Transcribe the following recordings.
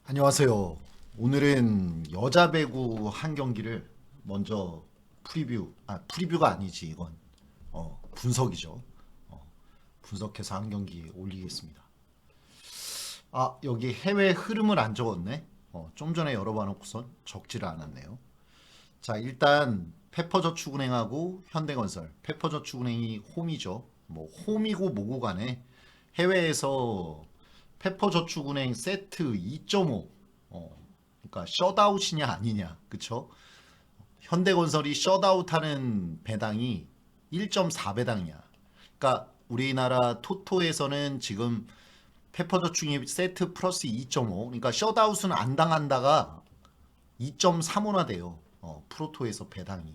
안녕하세요. 오늘은 여자 배구 한 경기를 먼저 프리뷰가 아니지, 이건. 분석이죠. 분석해서 한 경기 올리겠습니다. 여기 해외 흐름을 안 적었네. 좀 전에 열어봐 놓고선 적지를 않았네요. 자, 일단 페퍼저축은행하고 현대건설. 페퍼저축은행이 홈이죠. 뭐 홈이고 뭐고 간에 해외에서 페퍼저축은행 세트 2.5. 그러니까 셧아웃이냐 아니냐. 그쵸? 현대건설이 셧아웃하는 배당이 1.4배당이야. 그러니까 우리나라 토토에서는 지금 페퍼저축이 세트 플러스 2.5. 그러니까 셧아웃은 안 당한다가 2.35나 돼요. 프로토에서 배당이.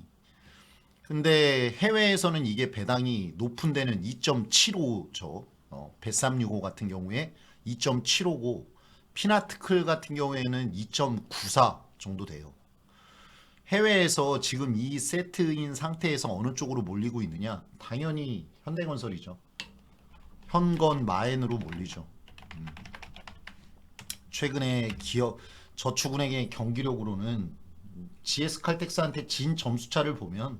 근데 해외에서는 이게 배당이 높은 데는 2.75죠. 베삼65 같은 경우에 2.75고 피나트클 같은 경우에는 2.94 정도 돼요. 해외에서 지금 이 세트인 상태에서 어느 쪽으로 몰리고 있느냐? 당연히 현대건설이죠. 현건 마엔으로 몰리죠. 최근에 기업 저축은행의 경기력으로는 GS칼텍스한테 진 점수차를 보면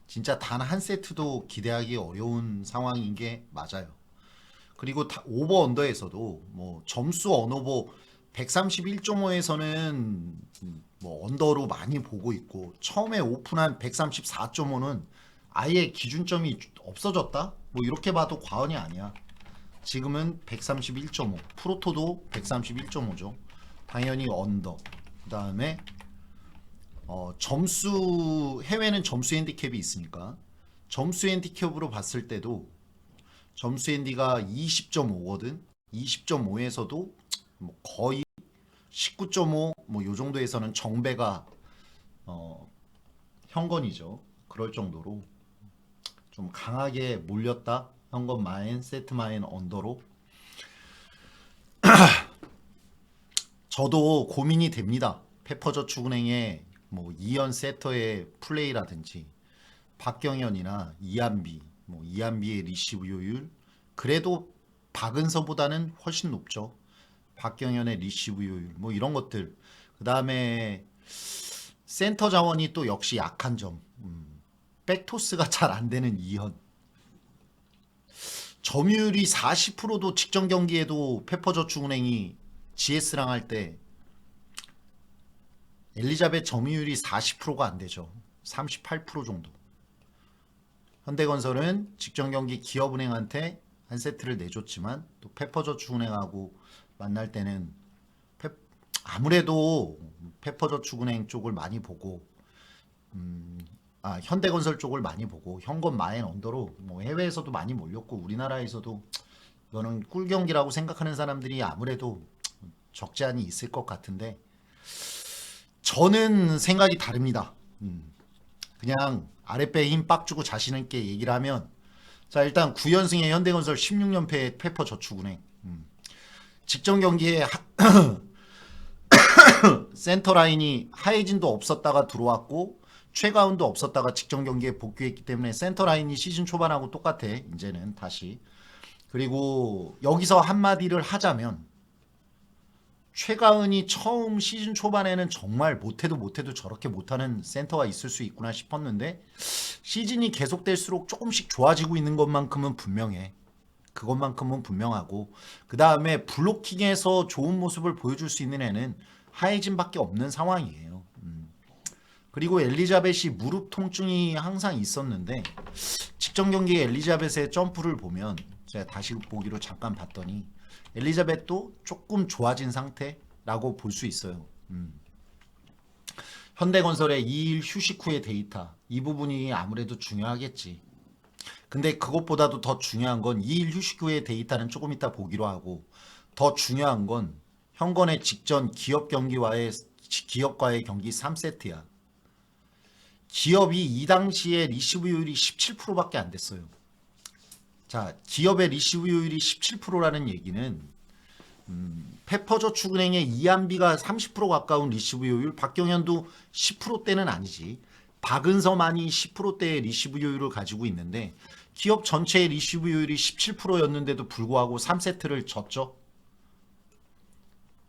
진짜 단 한 세트도 기대하기 어려운 상황인 게 맞아요. 그리고 오버 언더에서도 뭐 점수 언오버 131.5에서는 뭐 언더로 많이 보고 있고 처음에 오픈한 134.5는 아예 기준점이 없어졌다? 뭐 이렇게 봐도 과언이 아니야. 지금은 131.5. 프로토도 131.5죠. 당연히 언더. 그다음에 점수 해외는 점수 핸디캡이 있으니까 점수 핸디캡으로 봤을 때도 점수 핸디가 20.5거든. 20.5에서도 뭐 거의 19.5 뭐 요 정도에서는 정배가 어, 현건이죠. 그럴 정도로 좀 강하게 몰렸다. 현건 마인, 세트 마인 언더로. 저도 고민이 됩니다. 페퍼저축은행의 뭐 이현 세터의 플레이라든지 박경현이나 이한비, 뭐 이한비의 리시브 효율 그래도 박은서보다는 훨씬 높죠. 박경현의 리시브 효율 뭐 이런 것들. 그다음에 센터 자원이 또 역시 약한 점. 백토스가 잘 안 되는 이현. 점유율이 40%도 직전 경기에도 페퍼저축은행이 GS랑 할 때 엘리자벳 점유율이 40%가 안 되죠. 38% 정도. 현대건설은 직전 경기 기업은행한테 한 세트를 내줬지만 또 페퍼저축은행하고 만날 때는 아무래도 페퍼저축은행 쪽을 많이 보고 현대건설 쪽을 많이 보고 현건 마엔 언더로 뭐 해외에서도 많이 몰렸고 우리나라에서도 이거는 꿀 경기라고 생각하는 사람들이 아무래도 적지 않이 있을 것 같은데 저는 생각이 다릅니다. 그냥 아랫배에 힘 빡 주고 자신 있게 얘기를 하면 자 일단 9연승의 현대건설 16연패의 페퍼저축은행 직전 경기에 센터 라인이 하이진도 없었다가 들어왔고 최가운도 없었다가 직전 경기에 복귀했기 때문에 센터 라인이 시즌 초반하고 똑같아 이제는 다시. 그리고 여기서 한마디를 하자면 최가은이 처음 시즌 초반에는 정말 못해도 저렇게 못하는 센터가 있을 수 있구나 싶었는데 시즌이 계속될수록 조금씩 좋아지고 있는 것만큼은 분명해. 그것만큼은 분명하고 그 다음에 블로킹에서 좋은 모습을 보여줄 수 있는 애는 하이진밖에 없는 상황이에요. 그리고 엘리자벳이 무릎 통증이 항상 있었는데 직전 경기에 엘리자벳의 점프를 보면 제가 다시 보기로 잠깐 봤더니 엘리자벳도 조금 좋아진 상태라고 볼 수 있어요. 현대건설의 2일 휴식 후의 데이터 이 부분이 아무래도 중요하겠지. 근데 그것보다도 더 중요한 건 2일 휴식 후의 데이터는 조금 이따 보기로 하고 더 중요한 건 현건의 직전 기업과의 경기 3세트야. 기업이 이 당시에 리시브율이 17%밖에 안 됐어요. 자, 기업의 리시브율이 17%라는 얘기는 페퍼저축은행의 이한비가 30% 가까운 리시브율, 박경현도 10%대는 아니지. 박은서만이 10%대의 리시브율을 가지고 있는데 기업 전체의 리시브율이 17%였는데도 불구하고 3세트를 졌죠.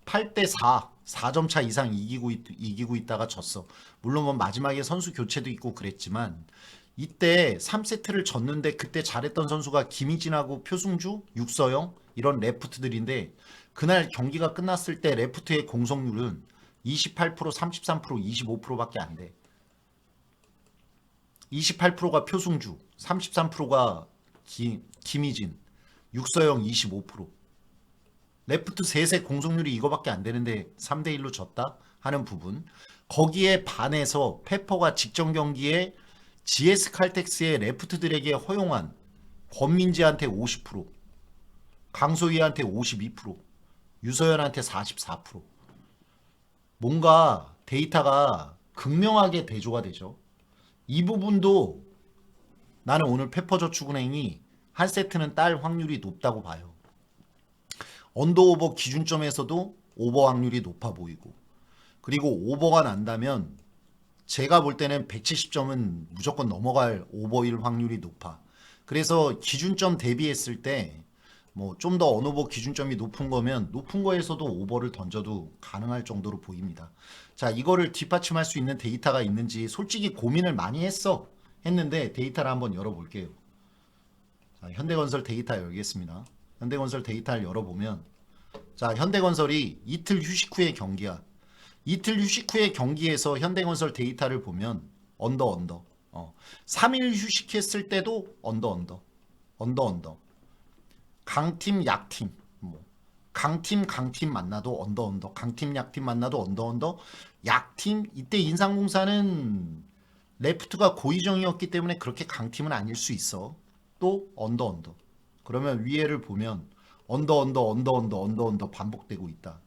8대 4, 4점 차 이상 이기고 있다가 졌어. 물론 뭐 마지막에 선수 교체도 있고 그랬지만 이때 3세트를 졌는데 그때 잘했던 선수가 김희진하고 표승주, 육서영 이런 레프트들인데 그날 경기가 끝났을 때 레프트의 공성률은 28%, 33%, 25%밖에 안 돼. 28%가 표승주, 33%가 김희진, 육서영 25%. 레프트 셋의 공성률이 이거밖에 안 되는데 3대 1로 졌다 하는 부분. 거기에 반해서 페퍼가 직전 경기에 GS 칼텍스의 레프트들에게 허용한 권민지한테 50%, 강소희한테 52%, 유서연한테 44%. 뭔가 데이터가 극명하게 대조가 되죠. 이 부분도 나는 오늘 페퍼저축은행이 한 세트는 딸 확률이 높다고 봐요. 언더오버 기준점에서도 오버 확률이 높아 보이고, 그리고 오버가 난다면 제가 볼 때는 170점은 무조건 넘어갈 오버일 확률이 높아. 그래서 기준점 대비했을 때 뭐 좀 더 언오버 기준점이 높은 거면 높은 거에서도 오버를 던져도 가능할 정도로 보입니다. 자, 이거를 뒷받침할 수 있는 데이터가 있는지 솔직히 고민을 많이 했는데 데이터를 한번 열어볼게요. 자, 현대건설 데이터 열겠습니다. 현대건설 데이터를 열어보면, 자, 현대건설이 이틀 휴식 후의 경기야. 이틀 휴식 후의 경기에서 현대건설 데이터를 보면 언더 3일 휴식했을 때도 언더 강팀 약팀 강팀 만나도 언더 강팀 약팀 만나도 언더 약팀. 이때 인상공사는 레프트가 고의정이었기 때문에 그렇게 강팀은 아닐 수 있어. 또 언더 그러면 위에를 보면 언더 반복되고 있다.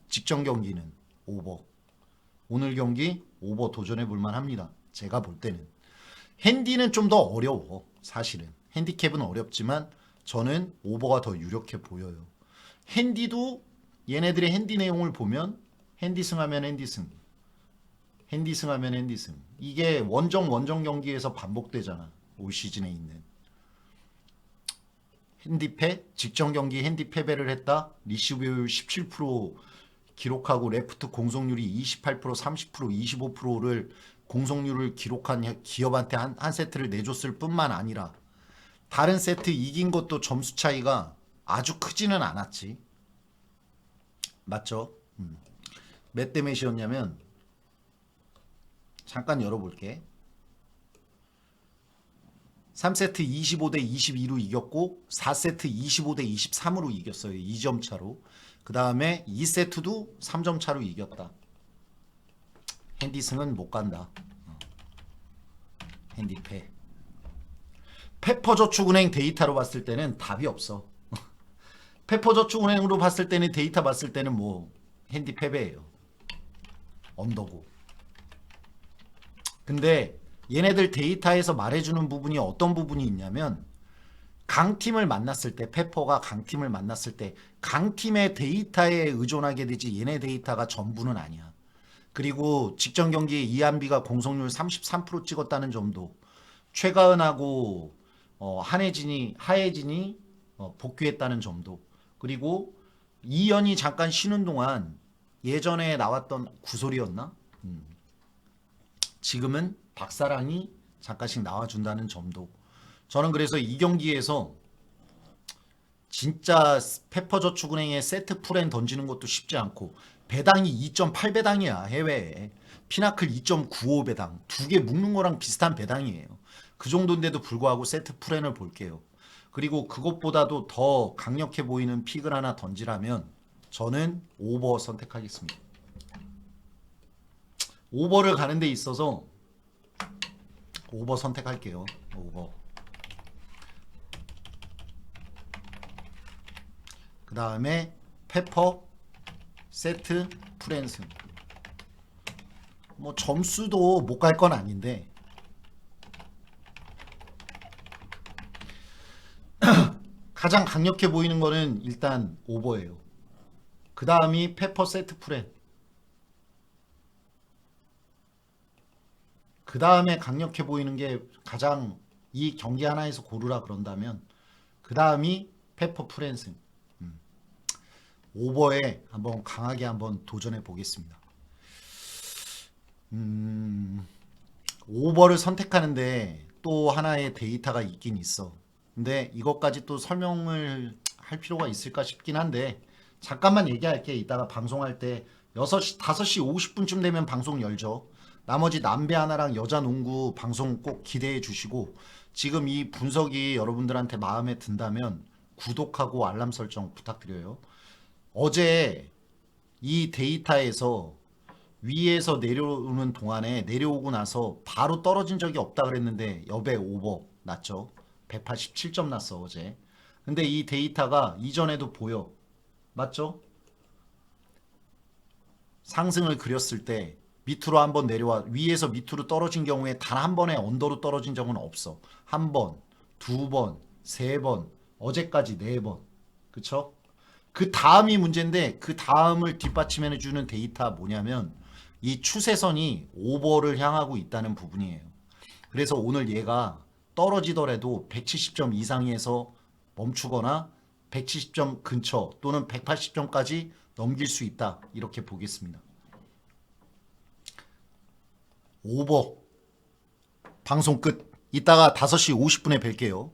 직전 경기는 오버, 오늘 경기 오버 도전해 볼만 합니다. 제가 볼 때는 핸디는 좀 더 어려워. 사실은 핸디캡은 어렵지만 저는 오버가 더 유력해 보여요. 핸디도 얘네들의 핸디 내용을 보면 핸디승 하면 핸디승, 핸디승 하면 핸디승. 이게 원정 경기에서 반복되잖아. 올 시즌에 있는 핸디패, 직전 경기 핸디 패배를 했다. 리시브율 17% 기록하고 레프트 공속률이 28%, 30%, 25%를 공속률을 기록한 기업한테 한 세트를 내줬을 뿐만 아니라 다른 세트 이긴 것도 점수 차이가 아주 크지는 않았지. 맞죠? 몇 대 몇이었냐면 잠깐 열어볼게. 3세트 25대 22로 이겼고 4세트 25대 23으로 이겼어요. 2점 차로. 그 다음에 2세트도 3점 차로 이겼다. 핸디승은 못 간다. 핸디패. 페퍼저축은행 데이터로 봤을 때는 답이 없어. 페퍼저축은행으로 봤을 때는 데이터 봤을 때는 뭐 핸디 패배예요. 언더고. 근데 얘네들 데이터에서 말해주는 부분이 어떤 부분이 있냐면 강팀을 만났을 때, 페퍼가 강팀을 만났을 때 강팀의 데이터에 의존하게 되지 얘네 데이터가 전부는 아니야. 그리고 직전 경기에 이한비가 공속률 33% 찍었다는 점도, 최가은하고 하혜진이 복귀했다는 점도, 그리고 이연이 잠깐 쉬는 동안 예전에 나왔던 구솔이었나? 지금은 박사랑이 잠깐씩 나와준다는 점도, 저는 그래서 이 경기에서 진짜 페퍼저축은행의 세트 풀엔 던지는 것도 쉽지 않고 배당이 2.8배당이야. 해외에 피나클 2.95배당, 두 개 묶는 거랑 비슷한 배당이에요. 그 정도인데도 불구하고 세트 풀엔을 볼게요. 그리고 그것보다도 더 강력해 보이는 픽을 하나 던지라면 저는 오버 선택하겠습니다. 오버를 가는 데 있어서 오버 선택할게요. 오버. 그 다음에 페퍼 세트 프랜슨. 뭐 점수도 못 갈 건 아닌데 가장 강력해 보이는 거는 일단 오버예요. 그 다음이 페퍼 세트 프랜. 그 다음에 강력해 보이는 게, 가장 이 경기 하나에서 고르라 그런다면 그 다음이 페퍼 프랜슨. 오버에 한번 강하게 한번 도전해 보겠습니다. 오버를 선택하는데 또 하나의 데이터가 있긴 있어. 근데 이것까지 또 설명을 할 필요가 있을까 싶긴 한데 잠깐만 얘기할게. 이따가 방송할 때 6시, 5시 50분쯤 되면 방송 열죠. 나머지 남배 하나랑 여자 농구 방송 꼭 기대해 주시고 지금 이 분석이 여러분들한테 마음에 든다면 구독하고 알람 설정 부탁드려요. 어제 이 데이터에서 위에서 내려오는 동안에 내려오고 나서 바로 떨어진 적이 없다 그랬는데 여배 오버 났죠. 187점 났어 어제. 근데 이 데이터가 이전에도 보여. 맞죠? 상승을 그렸을 때 밑으로 한번 내려와 위에서 밑으로 떨어진 경우에 단 한 번에 언더로 떨어진 적은 없어. 한 번, 두 번, 세 번, 어제까지 네 번. 그쵸? 그 다음이 문제인데 그 다음을 뒷받침해 주는 데이터 뭐냐면 이 추세선이 오버를 향하고 있다는 부분이에요. 그래서 오늘 얘가 떨어지더라도 170점 이상에서 멈추거나 170점 근처 또는 180점까지 넘길 수 있다. 이렇게 보겠습니다. 오버 방송 끝. 이따가 5시 50분에 뵐게요.